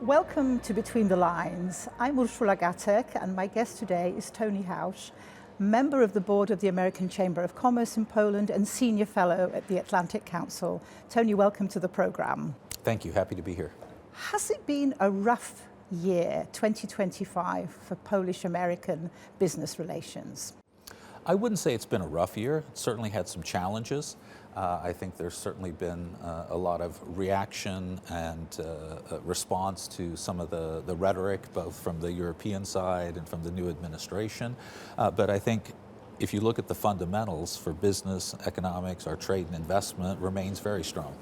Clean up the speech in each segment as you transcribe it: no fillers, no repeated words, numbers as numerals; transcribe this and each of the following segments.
Welcome to Between the Lines. I'm Urszula Gacek, and my guest today is Tony Housh, member of the board of the American Chamber of Commerce in Poland and senior fellow at the Atlantic Council. Tony, welcome to the program. Thank you. Happy to be here. Has it been a rough year, 2025, for Polish-American business relations? I wouldn't say it's been a rough year. It certainly had some challenges. I think there's certainly been a lot of reaction and response to some of the rhetoric, both from the European side and from the new administration. But I think if you look at the fundamentals for business, economics, our trade and investment remains very strong.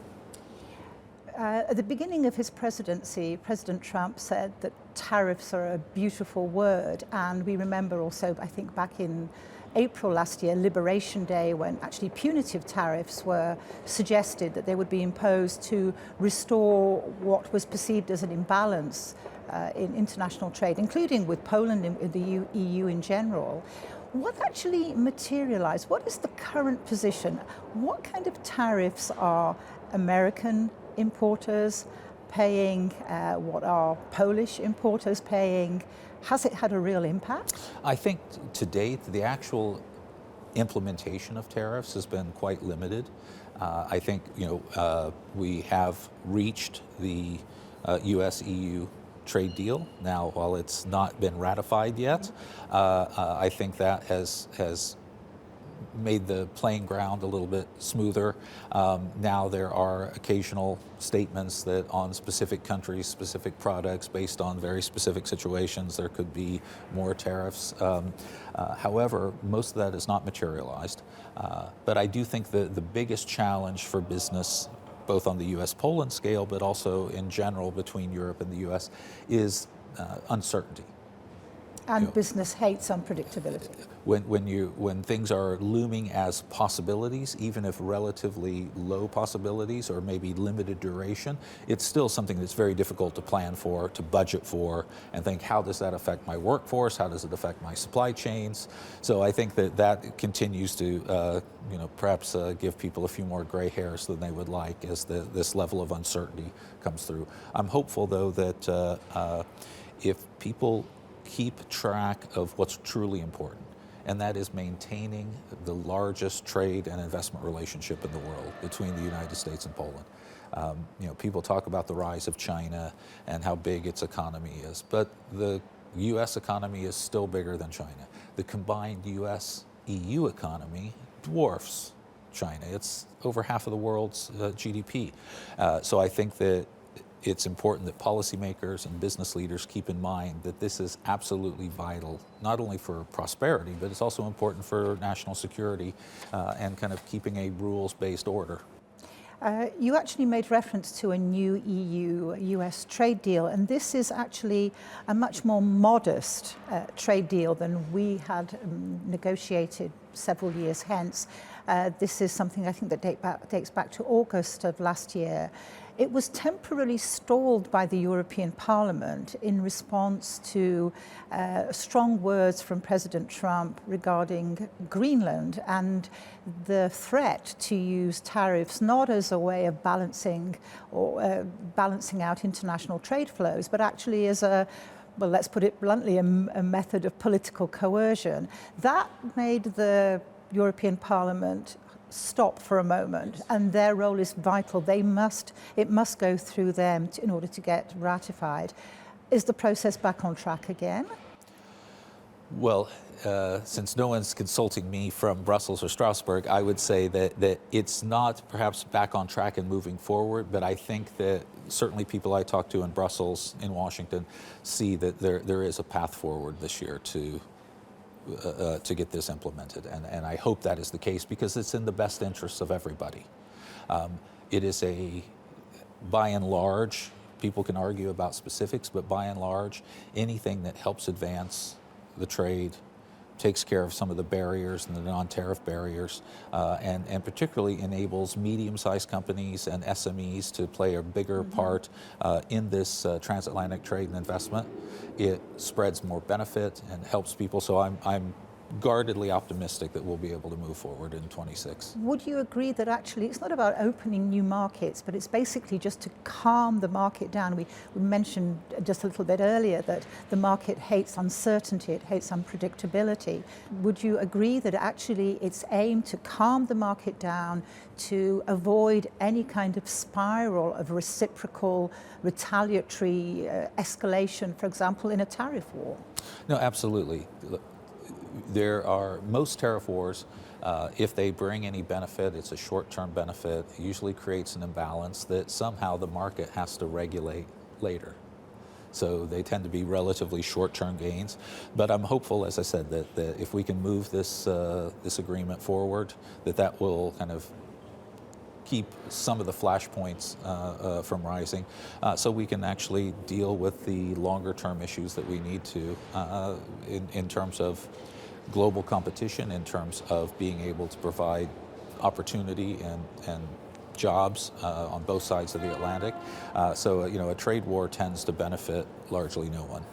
At the beginning of his presidency, President Trump said that tariffs are a beautiful word, and we remember also, I think back in April last year, Liberation Day, when actually punitive tariffs were suggested that they would be imposed to restore what was perceived as an imbalance in international trade, including with Poland and the EU in general. What actually materialized? What is the current position? What kind of tariffs are American importers paying? What are Polish importers paying? Has it had a real impact? I think to date, the actual implementation of tariffs has been quite limited. I think we have reached the U.S.-EU trade deal. Now, while it's not been ratified yet, I think that has made the playing ground a little bit smoother. Now there are occasional statements that on specific countries, specific products, based on very specific situations, there could be more tariffs. However, most of that is not materialized. But I do think that the biggest challenge for business, both on the U.S.-Poland scale, but also in general between Europe and the U.S., is uncertainty. And business hates unpredictability. When things are looming as possibilities, even if relatively low possibilities or maybe limited duration, it's still something that's very difficult to plan for, to budget for, and think, how does that affect my workforce? How does it affect my supply chains? So I think that continues to perhaps give people a few more gray hairs than they would like as this level of uncertainty comes through. I'm hopeful, though, that if people keep track of what's truly important, and that is maintaining the largest trade and investment relationship in the world between the United States and Poland. People talk about the rise of China and how big its economy is, but the U.S. economy is still bigger than China. The combined U.S.-EU economy dwarfs China. It's over half of the world's GDP. So I think that it's important that policymakers and business leaders keep in mind that this is absolutely vital, not only for prosperity, but it's also important for national security and kind of keeping a rules-based order. You actually made reference to a new EU-U.S. trade deal, and this is actually a much more modest trade deal than we had negotiated several years hence. This is something I think that dates back to August of last year. It was temporarily stalled by the European Parliament in response to strong words from President Trump regarding Greenland and the threat to use tariffs not as a way of balancing out international trade flows, but actually as well, let's put it bluntly, a method of political coercion. That made the European Parliament stop for a moment, and their role is vital. It must go through them in order to get ratified. Is the process back on track again? Well, since no one's consulting me from Brussels or Strasbourg, I would say that it's not perhaps back on track and moving forward, but I think that certainly people I talk to in Brussels, in Washington, see that there is a path forward this year to get this implemented. And I hope that is the case because it's in the best interests of everybody. It is by and large, people can argue about specifics, but by and large, anything that helps advance the trade, takes care of some of the barriers and the non-tariff barriers, and particularly enables medium-sized companies and SMEs to play a bigger part in this transatlantic trade and investment. It spreads more benefit and helps people. So I'm guardedly optimistic that we'll be able to move forward in 26. Would you agree that actually it's not about opening new markets, but it's basically just to calm the market down? We mentioned just a little bit earlier that the market hates uncertainty, it hates unpredictability. Would you agree that actually it's aimed to calm the market down, to avoid any kind of spiral of reciprocal, retaliatory escalation, for example, in a tariff war? No, absolutely. There are most tariff wars, if they bring any benefit, it's a short-term benefit. It usually creates an imbalance that somehow the market has to regulate later. So they tend to be relatively short-term gains. But I'm hopeful, as I said, that if we can move this agreement forward, that will kind of keep some of the flashpoints from rising, so we can actually deal with the longer-term issues that we need to in terms of global competition, in terms of being able to provide opportunity and jobs on both sides of the Atlantic. So a trade war tends to benefit largely no one.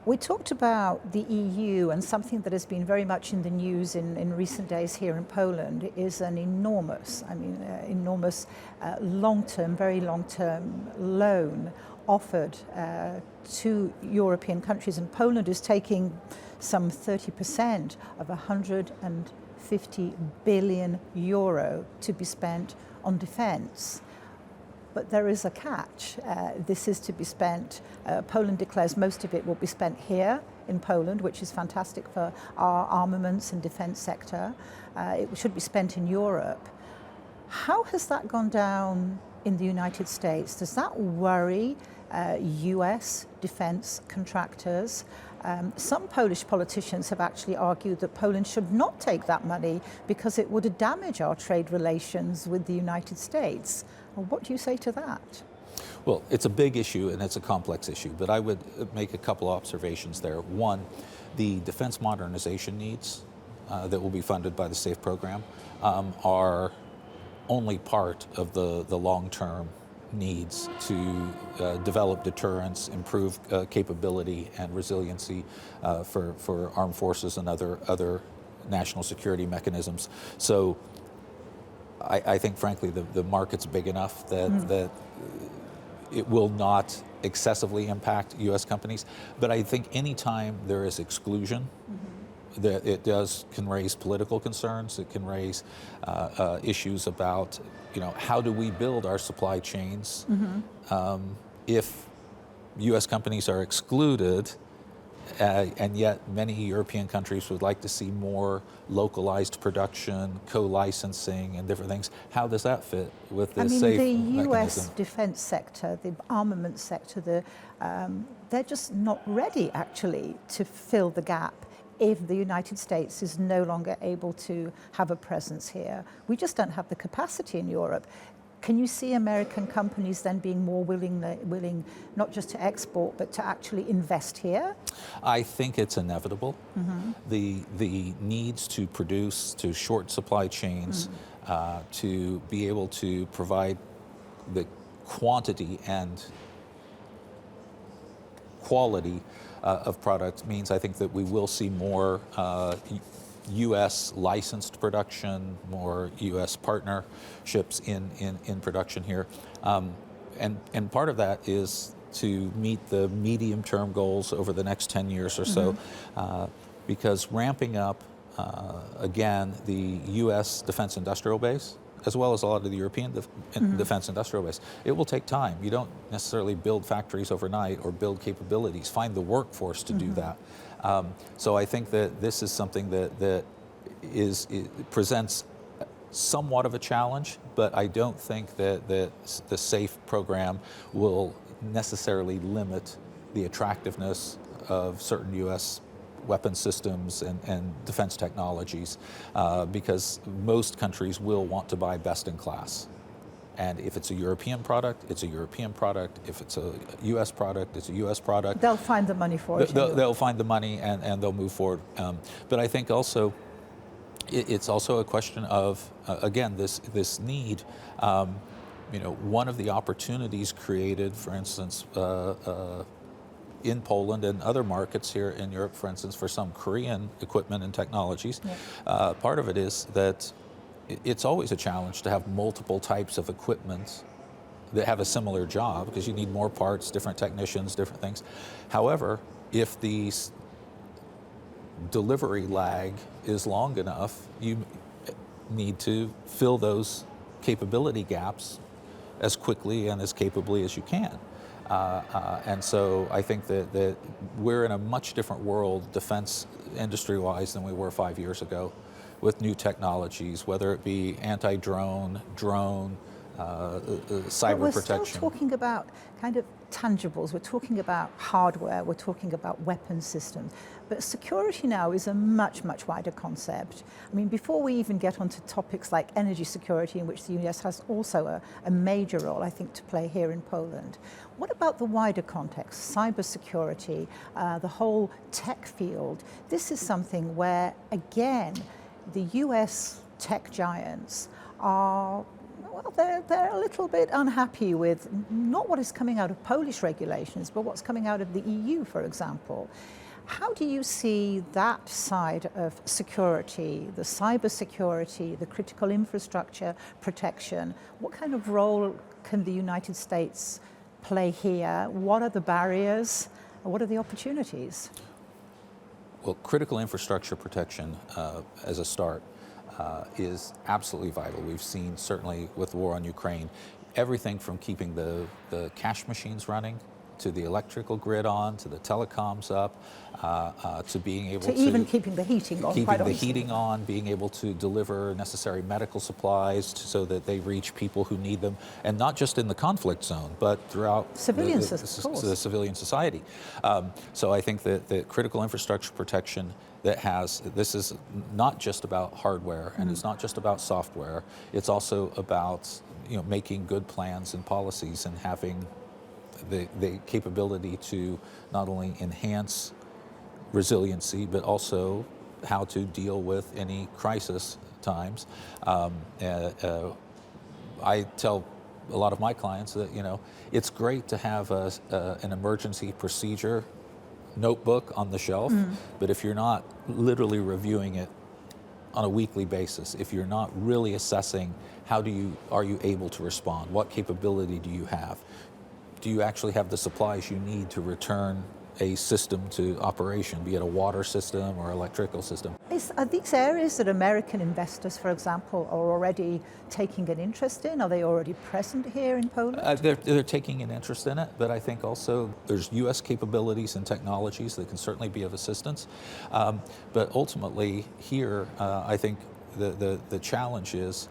We talked about the EU, and something that has been very much in the news in recent days here in Poland is an enormous long-term, very long-term loan offered to European countries, and Poland is taking some 30% of 150 billion euro to be spent on defence. But there is a catch. This is to be spent, Poland declares most of it will be spent here in Poland, which is fantastic for our armaments and defence sector. It should be spent in Europe. How has that gone down in the United States? Does that worry US defence contractors? Some Polish politicians have actually argued that Poland should not take that money because it would damage our trade relations with the United States. What do you say to that? Well, it's a big issue and it's a complex issue, but I would make a couple of observations there. One, the defense modernization needs that will be funded by the SAFE program are only part of the long-term needs to develop deterrence, improve capability and resiliency for armed forces and other national security mechanisms. So I think, frankly, the market's big enough that it will not excessively impact U.S. companies. But I think any time there is exclusion, that it can raise political concerns. It can raise issues about, how do we build our supply chains if U.S. companies are excluded, and yet many European countries would like to see more localized production, co-licensing, and different things. How does that fit with this SAFE mechanism? The U.S. defense sector, the armament sector, they're just not ready, actually, to fill the gap if the United States is no longer able to have a presence here. We just don't have the capacity in Europe. Can you see American companies then being more willing not just to export, but to actually invest here? I think it's inevitable. The needs to produce, to short supply chains, to be able to provide the quantity and quality of products means I think that we will see more U.S. licensed production, more U.S. partnerships in production here. And part of that is to meet the medium-term goals over the next 10 years or so, because ramping up, again, the U.S. defense industrial base, as well as a lot of the European defense industrial base, it will take time. You don't necessarily build factories overnight or build capabilities, find the workforce to do that. So I think that this is something that presents somewhat of a challenge, but I don't think that the SAFE program will necessarily limit the attractiveness of certain U.S. weapon systems and defense technologies, because most countries will want to buy best in class. And if it's a European product, it's a European product. If it's a U.S. product, it's a U.S. product. They'll find the money for it. They'll find the money and they'll move forward. But I think also it's also a question of, again, this need. One of the opportunities created, for instance, in Poland and other markets here in Europe, for instance, for some Korean equipment and technologies, part of it is that it's always a challenge to have multiple types of equipment that have a similar job, because you need more parts, different technicians, different things. However, if the delivery lag is long enough, you need to fill those capability gaps as quickly and as capably as you can. And so I think that we're in a much different world, defense industry-wise, than we were 5 years ago, with new technologies, whether it be anti-drone, drone, cyber protection. We're still talking about kind of tangibles. We're talking about hardware. We're talking about weapon systems. But security now is a much, much wider concept. I mean, before we even get onto topics like energy security, in which the US has also a major role, I think, to play here in Poland, what about the wider context, cybersecurity, the whole tech field? This is something where, again, the US tech giants are, well, they're a little bit unhappy with not what is coming out of Polish regulations, but what's coming out of the EU, for example. How do you see that side of security, the cyber security, the critical infrastructure protection? What kind of role can the United States play here? What are the barriers? What are the opportunities? Well, critical infrastructure protection as a start is absolutely vital. We've seen, certainly with the war on Ukraine, everything from keeping the cash machines running, to the electrical grid on, to the telecoms up, to being able to even keeping the heating on. Keeping the heating on, being able to deliver necessary medical supplies so that they reach people who need them, and not just in the conflict zone, but throughout the civilian society. So I think that critical infrastructure protection this is not just about hardware, and it's not just about software. It's also about making good plans and policies and having the capability to not only enhance resiliency, but also how to deal with any crisis times. I tell a lot of my clients that it's great to have an emergency procedure notebook on the shelf, but if you're not literally reviewing it on a weekly basis, if you're not really assessing are you able to respond, what capability do you have? Do you actually have the supplies you need to return a system to operation, be it a water system or electrical system? Are these areas that American investors, for example, are already taking an interest in? Are they already present here in Poland? They're taking an interest in it, but I think also there's U.S. capabilities and technologies that can certainly be of assistance. But ultimately here, I think the challenge is,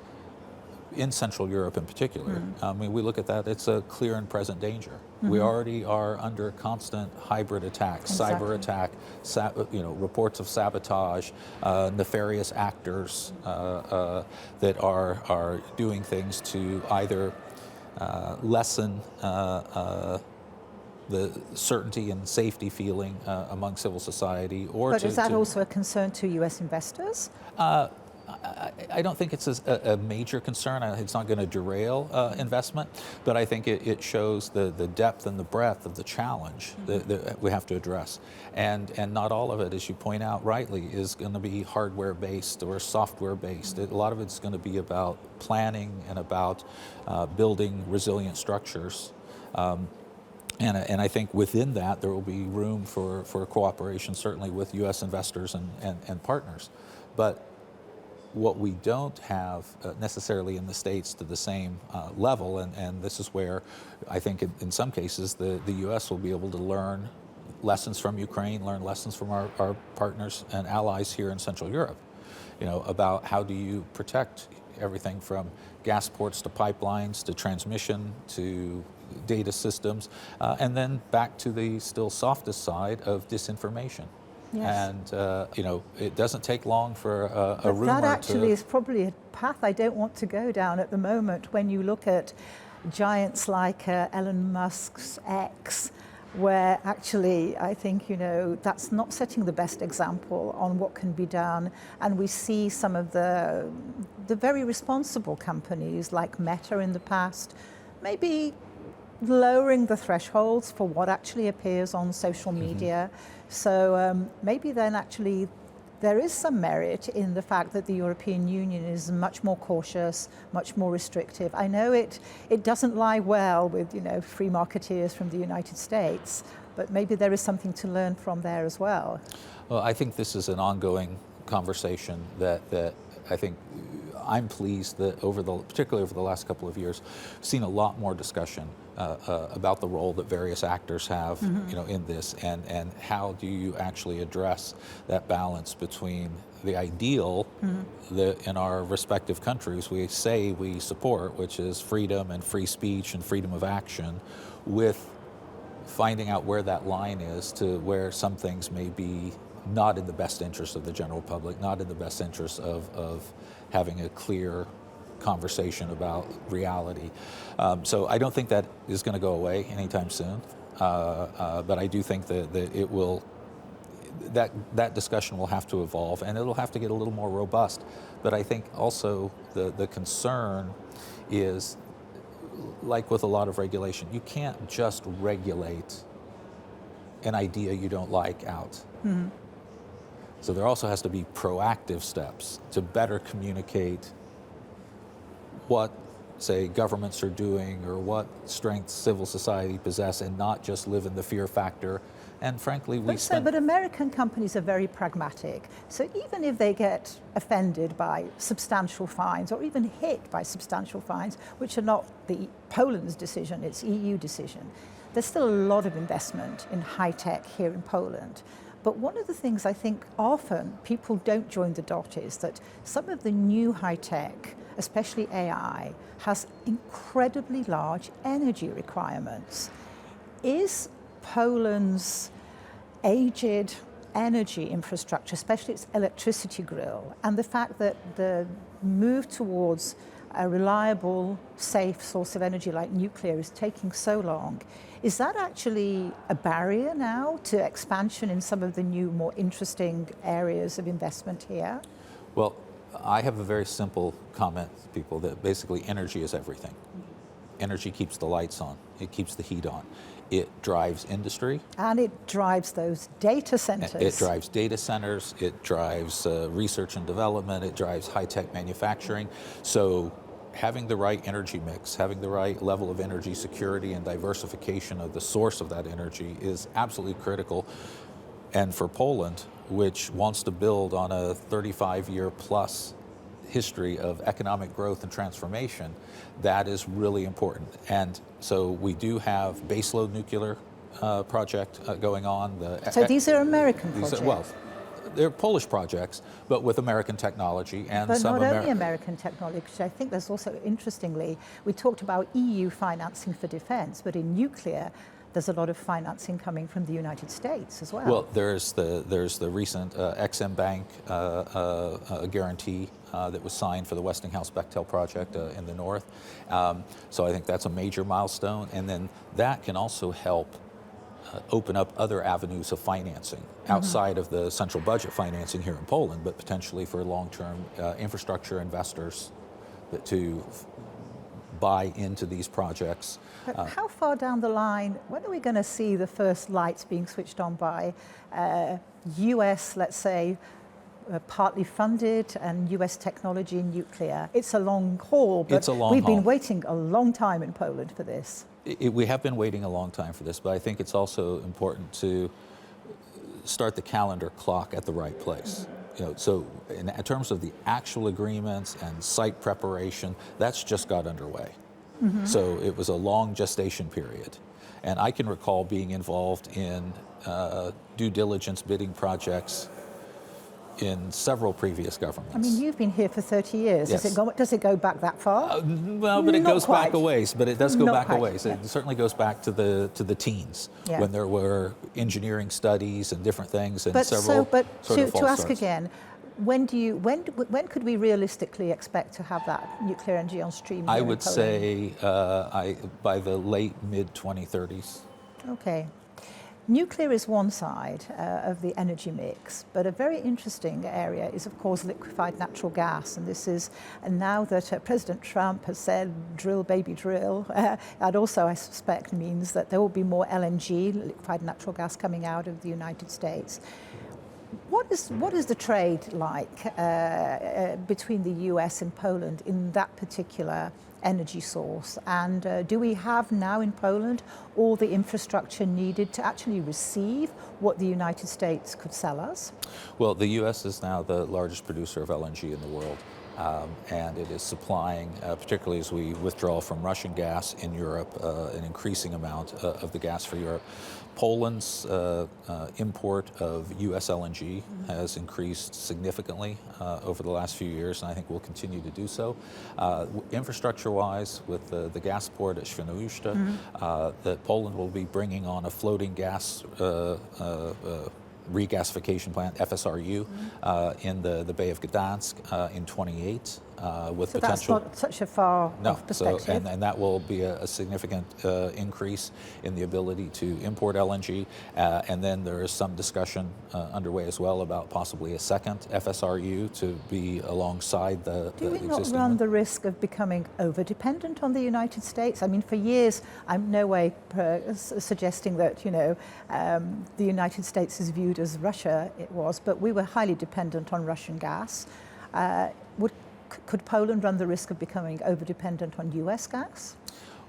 in Central Europe in particular, I mean, we look at that, it's a clear and present danger. We already are under constant hybrid attacks, cyber attack, reports of sabotage, nefarious actors that are doing things to either lessen the certainty and safety feeling among civil society, or But is that also a concern to U.S. investors? I don't think it's a major concern. It's not going to derail investment, but I think it shows the depth and the breadth of the challenge that we have to address. And not all of it, as you point out rightly, is going to be hardware-based or software-based. A lot of it's going to be about planning and about building resilient structures. And I think within that, there will be room for cooperation, certainly with U.S. investors and partners. But what we don't have necessarily in the States to the same level, and this is where I think in some cases the U.S. will be able to learn lessons from Ukraine, learn lessons from our partners and allies here in Central Europe, about how do you protect everything from gas ports to pipelines to transmission to data systems, and then back to the still softest side of disinformation. Yes. And, it doesn't take long for a rumor that actually is probably a path I don't want to go down at the moment when you look at giants like Elon Musk's X, where actually I think, that's not setting the best example on what can be done. And we see some of the very responsible companies like Meta in the past, maybe lowering the thresholds for what actually appears on social media. So maybe then actually there is some merit in the fact that the European Union is much more cautious, much more restrictive. I know it doesn't lie well with, free marketeers from the United States, but maybe there is something to learn from there as well. Well, I think this is an ongoing conversation that I think I'm pleased that particularly over the last couple of years, seen a lot more discussion about the role that various actors have, in this, and how do you actually address that balance between the ideal that in our respective countries we say we support, which is freedom and free speech and freedom of action, with finding out where that line is to where some things may be not in the best interest of the general public, not in the best interest of having a clear conversation about reality. So I don't think that is going to go away anytime soon, but I do think that it will, that discussion will have to evolve, and it'll have to get a little more robust. But I think also the concern is, like with a lot of regulation, you can't just regulate an idea you don't like out. So there also has to be proactive steps to better communicate what, say, governments are doing or what strengths civil society possess, and not just live in the fear factor. And frankly, But American companies are very pragmatic. So even if they get offended by substantial fines or even hit by substantial fines, which are not Poland's decision, it's EU decision, there's still a lot of investment in high tech here in Poland. But one of the things I think often people don't join the dot is that some of the new high tech, especially AI, has incredibly large energy requirements. Is Poland's aged energy infrastructure, especially its electricity grill, and the fact that the move towards a reliable, safe source of energy like nuclear is taking so long, is that actually a barrier now to expansion in some of the new, more interesting areas of investment here? Well, I have a very simple comment to people that basically energy is everything. Energy keeps the lights on. It keeps the heat on. It drives industry. And it drives those data centers. It drives data centers. It drives research and development. It drives high-tech manufacturing. So having the right energy mix, having the right level of energy security and diversification of the source of that energy is absolutely critical. And for Poland, which wants to build on a 35-year plus history of economic growth and transformation, that is really important. And so we do have baseload nuclear project going on. So these are American projects? They're Polish projects, but with American technology and but some not only American technology. I think there's also, interestingly, we talked about EU financing for defense, but in nuclear, there's a lot of financing coming from the United States as well. Well, there's the recent AmCham Bank guarantee that was signed for the Westinghouse Bechtel project in the north. So I think that's a major milestone, and then that can also help open up other avenues of financing outside of the central budget financing here in Poland, but potentially for long-term infrastructure investors to buy into these projects. But how far down the line, when are we going to see the first lights being switched on by US, let's say, partly funded and US technology in nuclear? It's a long haul, but we've been waiting a long time in Poland for this. We have been waiting a long time for this, but I think it's also important to start the calendar clock at the right place. So in terms of the actual agreements and site preparation, that's just got underway. So it was a long gestation period. And I can recall being involved in due diligence bidding projects in several previous governments. I mean, you've been here for 30 years. Yes. Does it go back that far? Well, but it goes back a ways. But it does go back a ways. Yeah. It certainly goes back to the teens, when there were engineering studies and different things, and to ask again, when could we realistically expect to have that nuclear energy on stream? I would say by the late mid-2030s. Okay. Nuclear is one side of the energy mix, but a very interesting area is, of course, liquefied natural gas. And this is, and now that President Trump has said, drill, baby, drill, that also, I suspect, means that there will be more LNG, liquefied natural gas, coming out of the United States. What is the trade like between the US and Poland in that particular energy source? And do we have now in Poland all the infrastructure needed to actually receive what the United States could sell us? Well, the US is now the largest producer of LNG in the world. And it is supplying, particularly as we withdraw from Russian gas in Europe, an increasing amount of the gas for Europe. Poland's import of US LNG has increased significantly over the last few years, and I think will continue to do so. Infrastructure-wise, with the gas port at Świnoujście, that Poland will be bringing on a floating gas regasification plant, FSRU, in the Bay of Gdansk in 28, with so potential. That's not such a far off perspective. And that will be a significant increase in the ability to import LNG. And then there is some discussion underway as well about possibly a second FSRU to be alongside the existing. Do we not run the risk of becoming over-dependent on the United States? I mean, for years, I'm no way suggesting that, the United States is viewed as Russia, it was, but we were highly dependent on Russian gas. Could Poland run the risk of becoming over-dependent on US gas?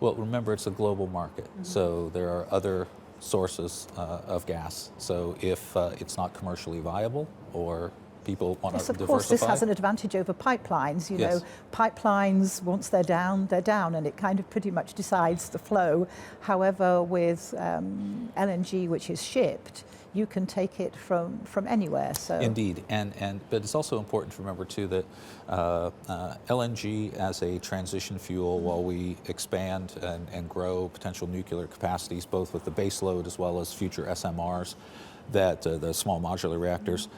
Well, remember, it's a global market, so there are other sources of gas. So if it's not commercially viable or people want to diversify. Of course, this has an advantage over pipelines. Yes. Pipelines, once they're down, and it kind of pretty much decides the flow. However, with LNG, which is shipped, you can take it from anywhere. So indeed, but it's also important to remember too that LNG as a transition fuel, while we expand and grow potential nuclear capacities, both with the base load as well as future SMRs, that the small modular reactors,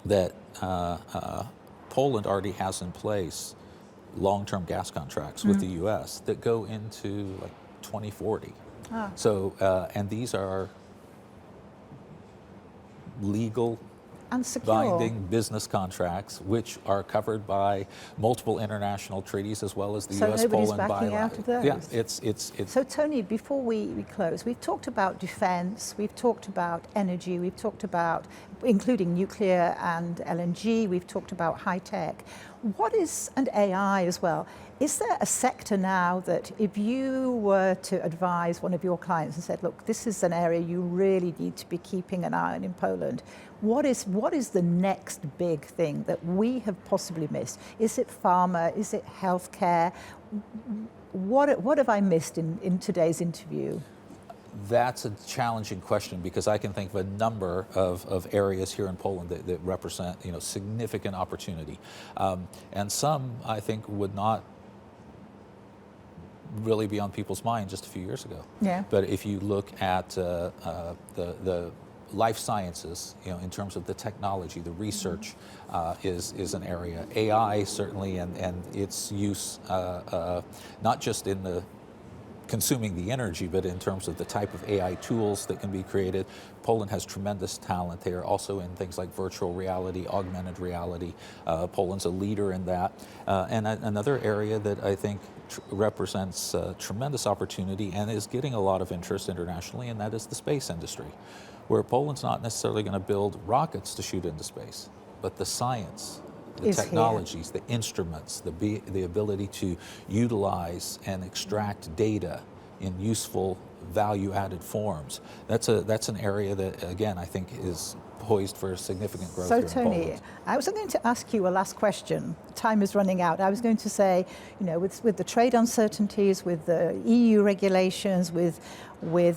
that Poland already has in place long-term gas contracts with the U.S. that go into like 2040. So, and these are legal and secure, binding business contracts, which are covered by multiple international treaties as well as the U.S.-Poland backing out of those. Yeah, it's. So Tony, before we close, we've talked about defense, we've talked about energy, we've talked about, including nuclear and LNG, we've talked about high tech. And AI as well. Is there a sector now that if you were to advise one of your clients and said, look, this is an area you really need to be keeping an eye on in Poland, what is the next big thing that we have possibly missed? Is it pharma? Is it healthcare? What have I missed in today's interview? That's a challenging question because I can think of a number of areas here in Poland that represent significant opportunity, and some I think would not really be on people's mind just a few years ago. Yeah. But if you look at the life sciences, in terms of the technology, the research is an area. AI certainly, and its use not just in the consuming the energy, but in terms of the type of AI tools that can be created. Poland has tremendous talent there, also in things like virtual reality, augmented reality. Poland's a leader in that. And another area that I think represents tremendous opportunity and is getting a lot of interest internationally, and that is the space industry, where Poland's not necessarily going to build rockets to shoot into space, but the science, the technologies, the instruments, the ability to utilize and extract data in useful, value-added forms. That's an area that, again, I think is poised for significant growth. So, Tony, I was going to ask you a last question. Time is running out. I was going to say, with the trade uncertainties, with the EU regulations, with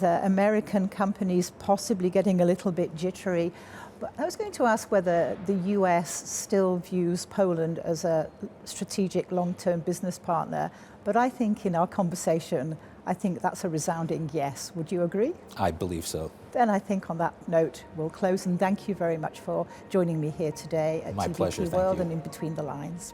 American companies possibly getting a little bit jittery, but I was going to ask whether the US still views Poland as a strategic long-term business partner. But I think in our conversation, I think that's a resounding yes. Would you agree? I believe so. Then I think on that note, we'll close. And thank you very much for joining me here today at My TVP pleasure, World thank you. and In Between the Lines.